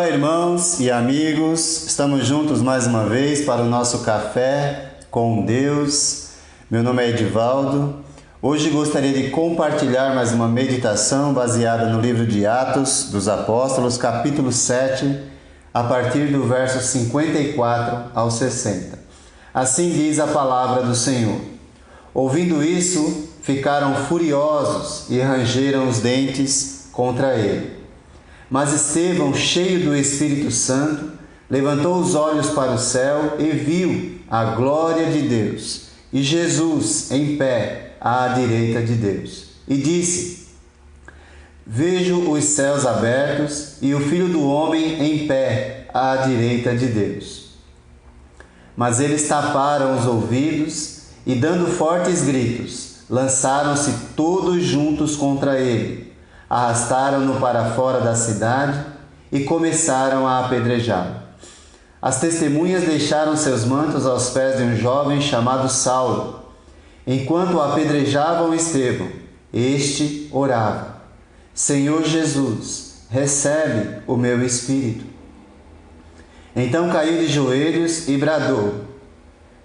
Olá, irmãos e amigos, estamos juntos mais uma vez para o nosso Café com Deus. Meu nome é Edivaldo. Hoje gostaria de compartilhar mais uma meditação baseada no livro de Atos dos Apóstolos, capítulo 7, a partir do verso 54 ao 60. Assim diz a palavra do Senhor. Ouvindo isso, ficaram furiosos e rangeram os dentes contra ele. Mas Estevão, cheio do Espírito Santo, levantou os olhos para o céu e viu a glória de Deus e Jesus em pé à direita de Deus. E disse: Vejo os céus abertos e o Filho do Homem em pé à direita de Deus. Mas eles taparam os ouvidos e, dando fortes gritos, lançaram-se todos juntos contra ele. Arrastaram-no para fora da cidade e começaram a apedrejá-lo. As testemunhas deixaram seus mantos aos pés de um jovem chamado Saulo. Enquanto o apedrejavam Estevão, este orava: Senhor Jesus, recebe o meu espírito. Então caiu de joelhos e bradou: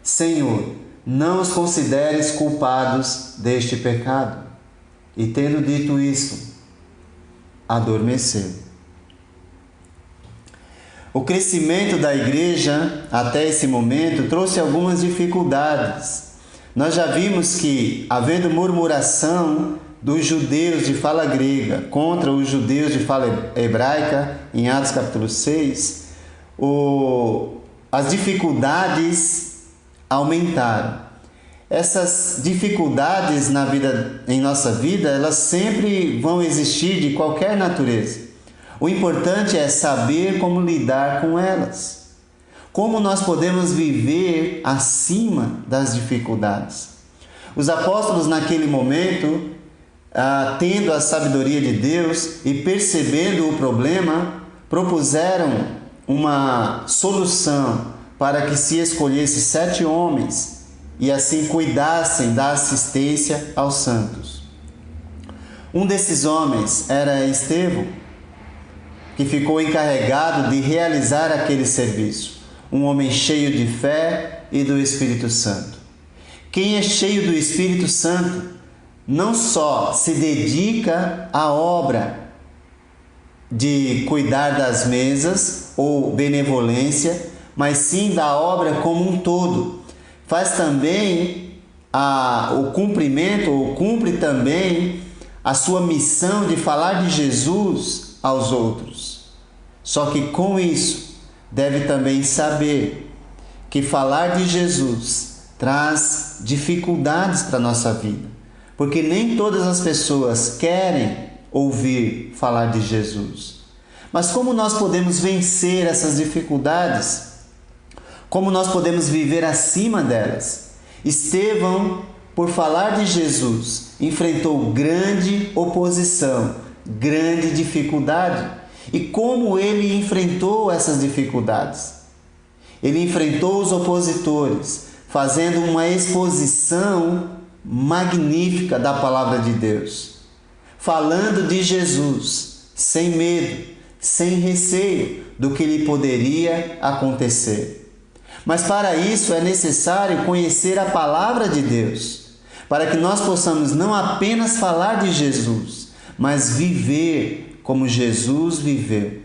Senhor, não os consideres culpados deste pecado. E tendo dito isso, adormeceu. O crescimento da igreja até esse momento trouxe algumas dificuldades. Nós já vimos que, havendo murmuração dos judeus de fala grega contra os judeus de fala hebraica, em Atos capítulo 6, as dificuldades aumentaram. Essas dificuldades em nossa vida, elas sempre vão existir de qualquer natureza. O importante é saber como lidar com elas. Como nós podemos viver acima das dificuldades. Os apóstolos naquele momento, tendo a sabedoria de Deus e percebendo o problema, propuseram uma solução para que se escolhesse 7 homens e assim cuidassem da assistência aos santos. Um desses homens era Estevão, que ficou encarregado de realizar aquele serviço. Um homem cheio de fé e do Espírito Santo. Quem é cheio do Espírito Santo não só se dedica à obra de cuidar das mesas ou benevolência, mas sim da obra como um todo. Faz também o cumprimento, ou cumpre também a sua missão de falar de Jesus aos outros. Só que com isso, deve também saber que falar de Jesus traz dificuldades para a nossa vida. Porque nem todas as pessoas querem ouvir falar de Jesus. Mas como nós podemos vencer essas dificuldades? Como nós podemos viver acima delas? Estevão, por falar de Jesus, enfrentou grande oposição, grande dificuldade. E como ele enfrentou essas dificuldades? Ele enfrentou os opositores, fazendo uma exposição magnífica da palavra de Deus, falando de Jesus, sem medo, sem receio do que lhe poderia acontecer. Mas para isso é necessário conhecer a palavra de Deus, para que nós possamos não apenas falar de Jesus, mas viver como Jesus viveu.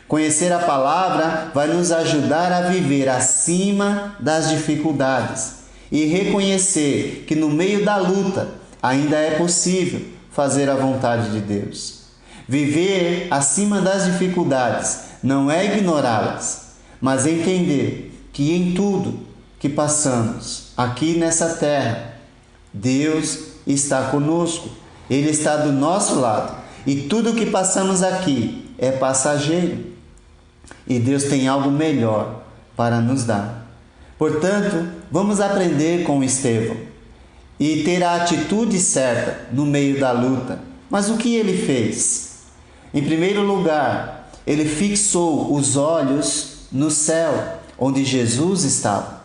Conhecer a palavra vai nos ajudar a viver acima das dificuldades e reconhecer que no meio da luta ainda é possível fazer a vontade de Deus. Viver acima das dificuldades não é ignorá-las, mas entender que em tudo que passamos aqui nessa terra, Deus está conosco, Ele está do nosso lado e tudo que passamos aqui é passageiro e Deus tem algo melhor para nos dar. Portanto, vamos aprender com Estevão e ter a atitude certa no meio da luta. Mas o que ele fez? Em primeiro lugar, ele fixou os olhos no céu, onde Jesus estava.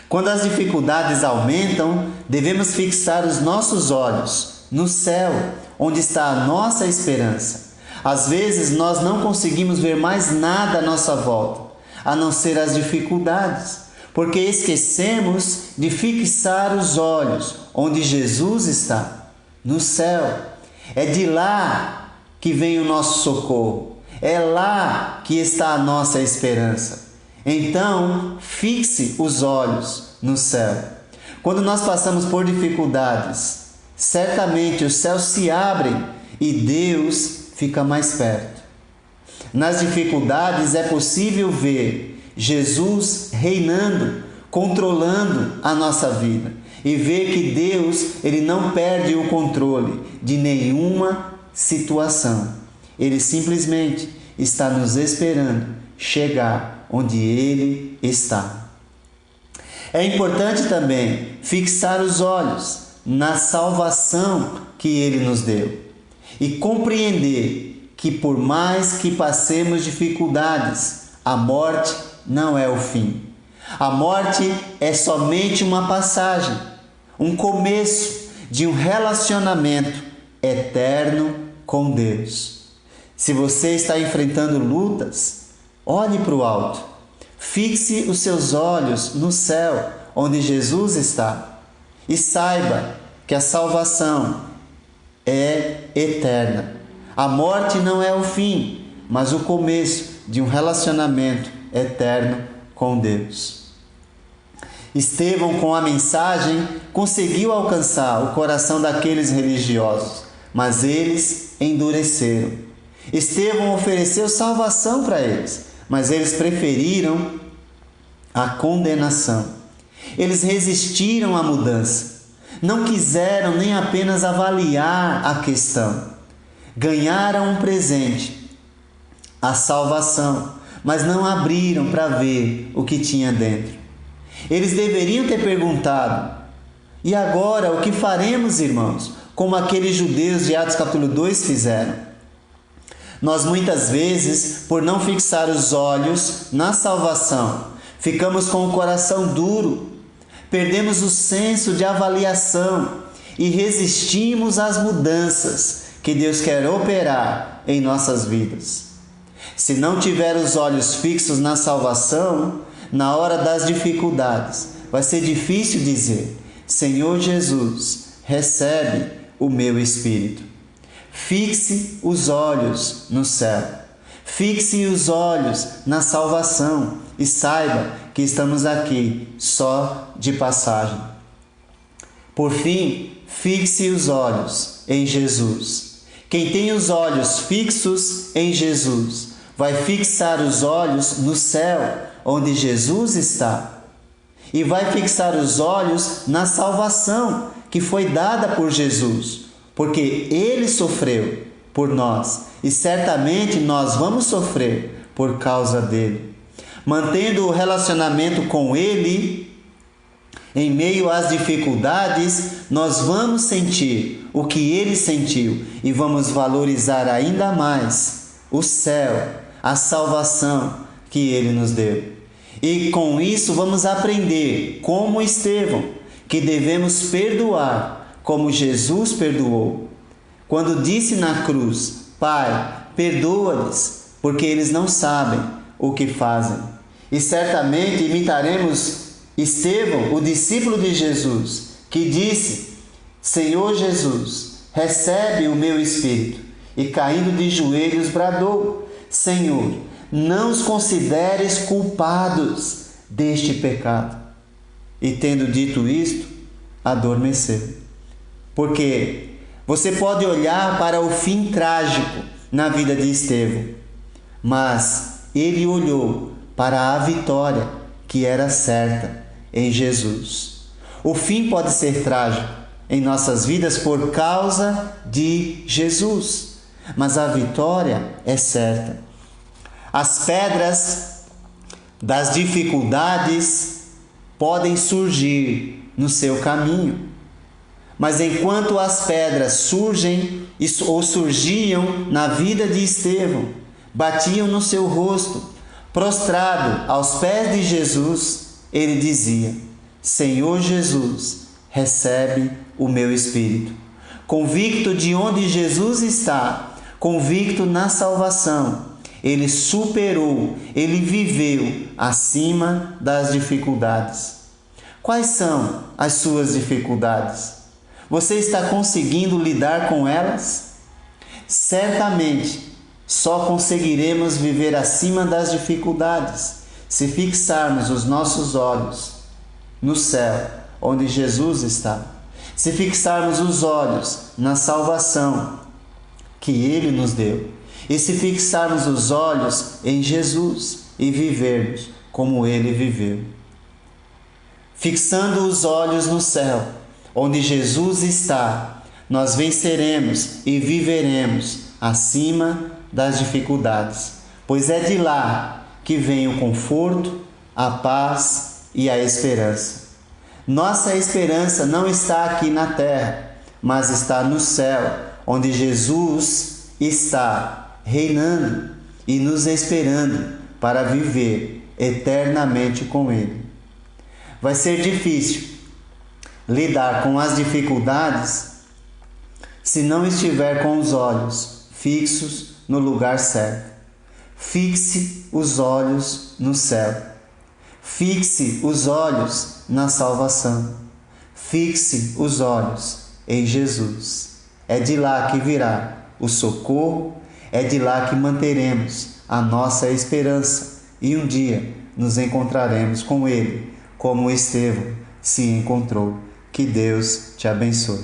Quando as dificuldades aumentam, devemos fixar os nossos olhos no céu, onde está a nossa esperança. Às vezes nós não conseguimos ver mais nada à nossa volta, a não ser as dificuldades, porque esquecemos de fixar os olhos onde Jesus está, no céu. É de lá que vem o nosso socorro, é lá que está a nossa esperança. Então, fixe os olhos no céu. Quando nós passamos por dificuldades, certamente os céus se abrem e Deus fica mais perto. Nas dificuldades é possível ver Jesus reinando, controlando a nossa vida e ver que Deus, ele não perde o controle de nenhuma situação. Ele simplesmente está nos esperando chegar onde Ele está. É importante também fixar os olhos na salvação que Ele nos deu e compreender que por mais que passemos dificuldades, a morte não é o fim. A morte é somente uma passagem, um começo de um relacionamento eterno com Deus. Se você está enfrentando lutas, olhe para o alto. Fixe os seus olhos no céu, onde Jesus está. E saiba que a salvação é eterna. A morte não é o fim, mas o começo de um relacionamento eterno com Deus. Estevão, com a mensagem, conseguiu alcançar o coração daqueles religiosos, mas eles endureceram. Estevão ofereceu salvação para eles, mas eles preferiram a condenação. Eles resistiram à mudança. Não quiseram nem apenas avaliar a questão. Ganharam um presente, a salvação, mas não abriram para ver o que tinha dentro. Eles deveriam ter perguntado: e agora o que faremos, irmãos? Como aqueles judeus de Atos capítulo 2 fizeram. Nós muitas vezes, por não fixar os olhos na salvação, ficamos com o coração duro, perdemos o senso de avaliação e resistimos às mudanças que Deus quer operar em nossas vidas. Se não tiver os olhos fixos na salvação, na hora das dificuldades, vai ser difícil dizer: Senhor Jesus, recebe o meu espírito. Fixe os olhos no céu. Fixe os olhos na salvação e saiba que estamos aqui só de passagem. Por fim, fixe os olhos em Jesus. Quem tem os olhos fixos em Jesus vai fixar os olhos no céu, onde Jesus está. E vai fixar os olhos na salvação que foi dada por Jesus, porque Ele sofreu por nós e certamente nós vamos sofrer por causa dele. Mantendo o relacionamento com Ele, em meio às dificuldades, nós vamos sentir o que Ele sentiu e vamos valorizar ainda mais o céu, a salvação que Ele nos deu. E com isso vamos aprender, como Estevão, que devemos perdoar como Jesus perdoou. Quando disse na cruz: Pai, perdoa-lhes, porque eles não sabem o que fazem. E certamente imitaremos Estevão, o discípulo de Jesus, que disse: Senhor Jesus, recebe o meu espírito. E caindo de joelhos bradou: Senhor, não os consideres culpados deste pecado. E tendo dito isto, adormeceu. Porque você pode olhar para o fim trágico na vida de Estevão, mas ele olhou para a vitória que era certa em Jesus. O fim pode ser trágico em nossas vidas por causa de Jesus, mas a vitória é certa. As pedras das dificuldades podem surgir no seu caminho, mas enquanto as pedras surgem ou surgiam na vida de Estevão, batiam no seu rosto, prostrado aos pés de Jesus, ele dizia: Senhor Jesus, recebe o meu espírito. Convicto de onde Jesus está, convicto na salvação, ele superou, ele viveu acima das dificuldades. Quais são as suas dificuldades? Você está conseguindo lidar com elas? Certamente, só conseguiremos viver acima das dificuldades se fixarmos os nossos olhos no céu, onde Jesus está. Se fixarmos os olhos na salvação que Ele nos deu. E se fixarmos os olhos em Jesus e vivermos como Ele viveu. Fixando os olhos no céu, onde Jesus está, nós venceremos e viveremos acima das dificuldades, pois é de lá que vem o conforto, a paz e a esperança. Nossa esperança não está aqui na terra, mas está no céu, onde Jesus está reinando e nos esperando para viver eternamente com Ele. Vai ser difícil lidar com as dificuldades se não estiver com os olhos fixos no lugar certo. Fixe os olhos no céu. Fixe os olhos na salvação. Fixe os olhos em Jesus. É de lá que virá o socorro, é de lá que manteremos a nossa esperança e um dia nos encontraremos com Ele, como Estevão se encontrou. Que Deus te abençoe.